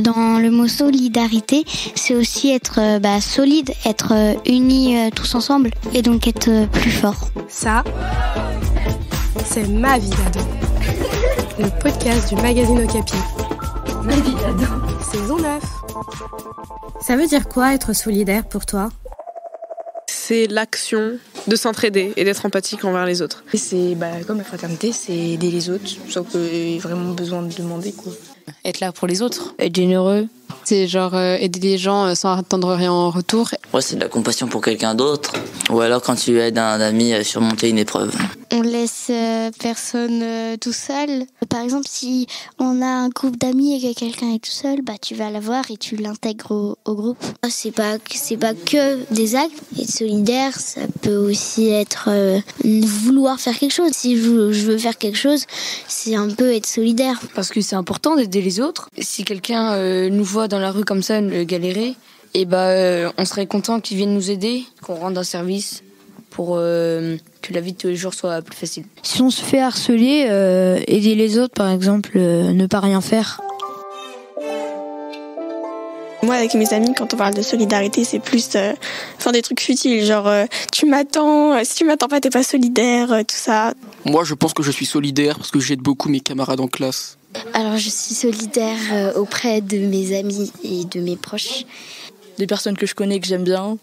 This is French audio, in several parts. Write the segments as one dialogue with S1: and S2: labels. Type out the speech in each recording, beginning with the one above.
S1: Dans le mot solidarité, c'est aussi être solide, être unis tous ensemble et donc être plus fort.
S2: Ça, c'est Ma vie d'ado, le podcast du magazine Okapi.
S3: Ma vie d'ado.
S2: Saison 9. Ça veut dire quoi être solidaire pour toi ?
S4: C'est l'action de s'entraider et d'être empathique envers les autres.
S5: Et c'est comme la fraternité, c'est aider les autres, sans qu'il y ait vraiment besoin de demander, quoi.
S6: Être là pour les autres, être généreux. C'est genre aider les gens sans attendre rien en retour.
S7: Ouais, c'est de la compassion pour quelqu'un d'autre. Ou alors quand tu aides un ami à surmonter une épreuve.
S1: On laisse personne tout seul. Par exemple, si on a un groupe d'amis et que quelqu'un est tout seul, tu vas la voir et tu l'intègres au groupe. C'est pas que des actes. Être solidaire, ça peut aussi être vouloir faire quelque chose. Si je veux faire quelque chose, c'est un peu être solidaire.
S6: Parce que c'est important d'aider les autres. Si quelqu'un nous voit dans la rue comme ça, galérer, on serait content qu'ils viennent nous aider, qu'on rende un service pour que la vie de tous les jours soit plus facile.
S8: Si on se fait harceler, aider les autres, par exemple, ne pas rien faire.
S9: Moi, avec mes amis, quand on parle de solidarité, c'est plus faire des trucs futiles, genre tu m'attends, si tu m'attends pas, t'es pas solidaire, tout ça.
S10: Moi, je pense que je suis solidaire parce que j'aide beaucoup mes camarades en classe.
S1: Alors, je suis solidaire auprès de mes amis et de mes proches.
S5: Des personnes que je connais, que j'aime bien,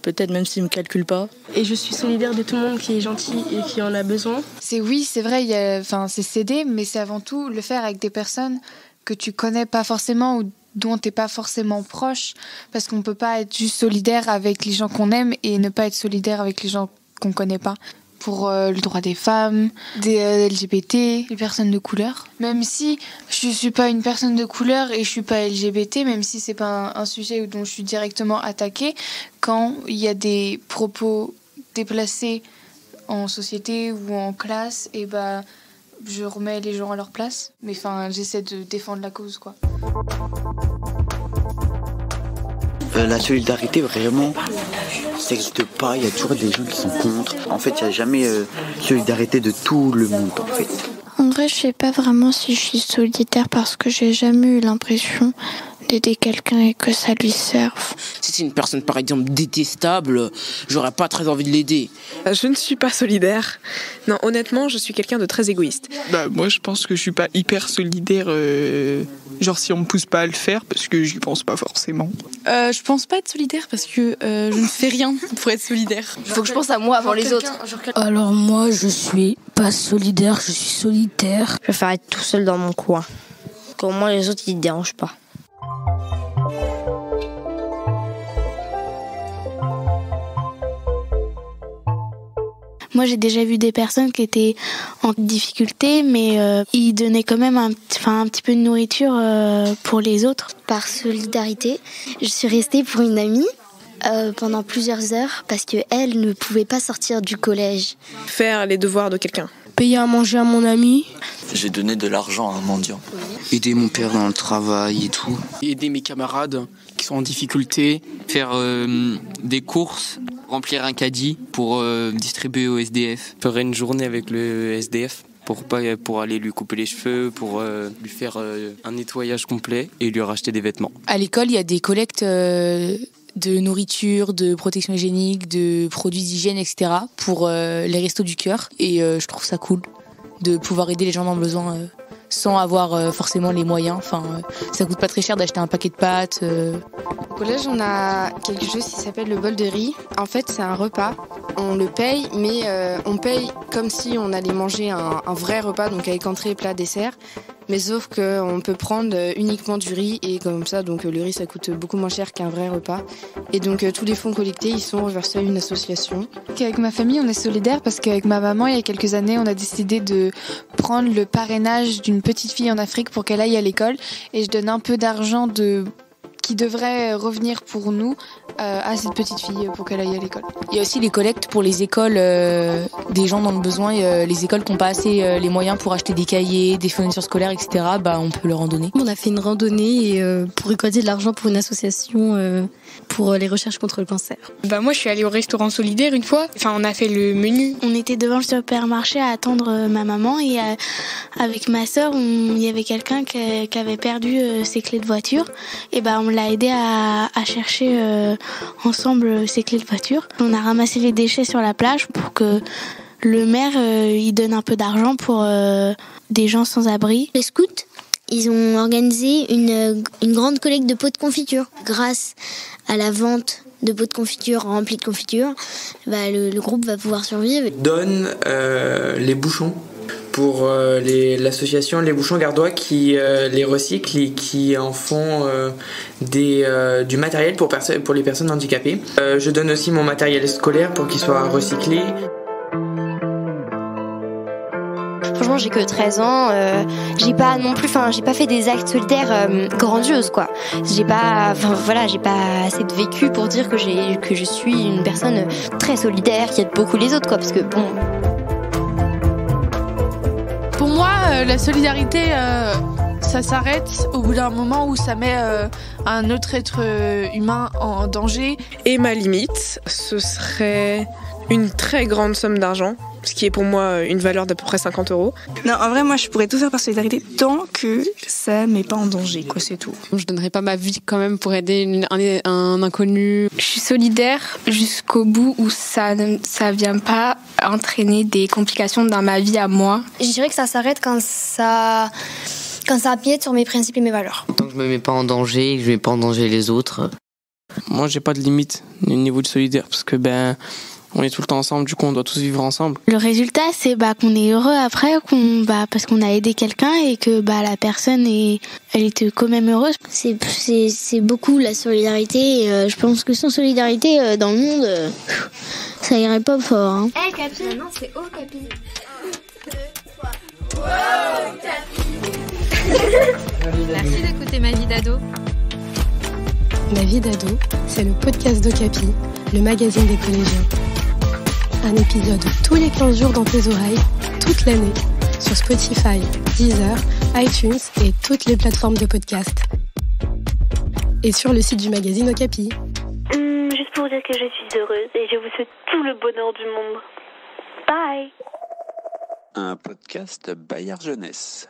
S5: peut-être même s'ils me calculent pas.
S2: Et je suis solidaire de tout le monde qui est gentil et qui en a besoin.
S11: C'est vrai, c'est s'aider, mais c'est avant tout le faire avec des personnes que tu connais pas forcément ou dont t'es pas forcément proche, parce qu'on peut pas être juste solidaire avec les gens qu'on aime et ne pas être solidaire avec les gens qu'on connaît pas. Pour le droit des femmes, des LGBT, des personnes de couleur. Même si je suis pas une personne de couleur et je suis pas LGBT, même si c'est pas un sujet dont je suis directement attaquée, quand il y a des propos déplacés en société ou en classe, je remets les gens à leur place. Mais j'essaie de défendre la cause, quoi.
S12: La solidarité, vraiment, ça n'existe pas. Il y a toujours des gens qui sont contre. En fait, il n'y a jamais solidarité de tout le monde, en fait.
S13: En vrai, je sais pas vraiment si je suis solidaire parce que j'ai jamais eu l'impression d'aider quelqu'un et que ça lui serve.
S14: Si c'est une personne, par exemple, détestable, j'aurais pas très envie de l'aider.
S4: Je ne suis pas solidaire. Non, honnêtement, je suis quelqu'un de très égoïste.
S15: Moi, je pense que je suis pas hyper solidaire, genre si on me pousse pas à le faire, parce que j'y pense pas forcément.
S16: Je pense pas être solidaire parce que je ne fais rien pour être solidaire.
S6: Il faut que je pense à moi avant les autres.
S8: Alors moi, je suis pas solidaire, je suis solitaire.
S17: Je préfère être tout seul dans mon coin. Au moins les autres, ils ne dérangent pas.
S1: Moi, j'ai déjà vu des personnes qui étaient en difficulté, mais ils donnaient quand même un petit peu de nourriture pour les autres. Par solidarité, je suis restée pour une amie pendant plusieurs heures parce qu'elle ne pouvait pas sortir du collège.
S4: Faire les devoirs de quelqu'un.
S8: Payer à manger à mon ami.
S7: J'ai donné de l'argent à un mendiant.
S10: Aider mon père dans le travail et tout. Aider mes camarades qui sont en difficulté. Faire des courses. Remplir un caddie pour distribuer au SDF.
S18: Faire une journée avec le SDF pour aller lui couper les cheveux, pour lui faire un nettoyage complet et lui racheter des vêtements.
S11: À l'école, il y a des collectes de nourriture, de protection hygiénique, de produits d'hygiène, etc. pour les restos du cœur. Et je trouve ça cool de pouvoir aider les gens dans le besoin sans avoir forcément les moyens. Ça coûte pas très cher d'acheter un paquet de pâtes.
S2: Au collège, on a quelque chose qui s'appelle le bol de riz. En fait, c'est un repas. On le paye, mais on paye comme si on allait manger un vrai repas, donc avec entrée, plat, dessert. Mais sauf qu'on peut prendre uniquement du riz et comme ça, donc le riz, ça coûte beaucoup moins cher qu'un vrai repas. Et donc tous les fonds collectés, ils sont reversés à une association.
S11: Avec ma famille, on est solidaires parce qu'avec ma maman, il y a quelques années, on a décidé de prendre le parrainage d'une petite fille en Afrique pour qu'elle aille à l'école. Et je donne un peu d'argent de qui devrait revenir pour nous à cette petite fille pour qu'elle aille à l'école.
S5: Il y a aussi les collectes pour les écoles, des gens dans le besoin, les écoles qui n'ont pas assez les moyens pour acheter des cahiers, des fournitures scolaires, etc. On peut leur en donner.
S19: On a fait une randonnée pour récolter de l'argent pour une association pour les recherches contre le cancer.
S9: Moi, je suis allée au restaurant solidaire une fois. On a fait le menu. On était devant le supermarché à attendre ma maman et avec ma sœur, il y avait quelqu'un qui avait perdu ses clés de voiture. Et on l'a aidé à chercher ensemble ses clés de voiture. On a ramassé les déchets sur la plage pour que le maire il donne un peu d'argent pour des gens sans abri.
S1: Les scouts, ils ont organisé une grande collecte de pots de confiture. Grâce à la vente de pots de confiture remplis de confiture, le groupe va pouvoir survivre.
S20: Donne les bouchons pour l'association Les Bouchons Gardois qui les recycle et qui en font du matériel pour les personnes handicapées. Je donne aussi mon matériel scolaire pour qu'il soit recyclé.
S21: Franchement, j'ai que 13 ans, j'ai pas fait des actes solidaires grandioses, quoi. J'ai pas assez de vécu pour dire que je suis une personne très solidaire, qui aide beaucoup les autres, quoi, parce que bon.
S22: Pour moi, la solidarité, ça s'arrête au bout d'un moment où ça met un autre être humain en danger.
S4: Et ma limite, ce serait une très grande somme d'argent, ce qui est pour moi une valeur d'à peu près 50 €.
S5: Non, en vrai, moi, je pourrais tout faire par solidarité tant que ça met pas en danger, quoi, c'est tout.
S2: Je donnerais pas ma vie quand même pour aider un inconnu.
S9: Je suis solidaire jusqu'au bout où ça vient pas entraîner des complications dans ma vie à moi.
S21: Je dirais que ça s'arrête quand ça empiète sur mes principes et mes valeurs.
S14: Tant que je me mets pas en danger et que je mets pas en danger les autres.
S10: Moi, j'ai pas de limite au niveau du solidaire parce que on est tout le temps ensemble, du coup on doit tous vivre ensemble.
S9: Le résultat, c'est qu'on est heureux après, parce qu'on a aidé quelqu'un et que la personne elle était quand même heureuse.
S1: C'est beaucoup la solidarité. Et, je pense que sans solidarité dans le monde, ça irait pas fort. Hein.
S21: Hey Capi, non c'est oh Capi.
S23: Merci d'écouter Ma vie d'ado.
S24: Ma vie d'ado, c'est le podcast d'Ocapi, le magazine des collégiens. Un épisode tous les 15 jours dans tes oreilles, toute l'année, sur Spotify, Deezer, iTunes et toutes les plateformes de podcast. Et sur le site du magazine Okapi.
S25: Juste pour dire que je suis heureuse et je vous souhaite tout le bonheur du monde. Bye.
S26: Un podcast Bayard Jeunesse.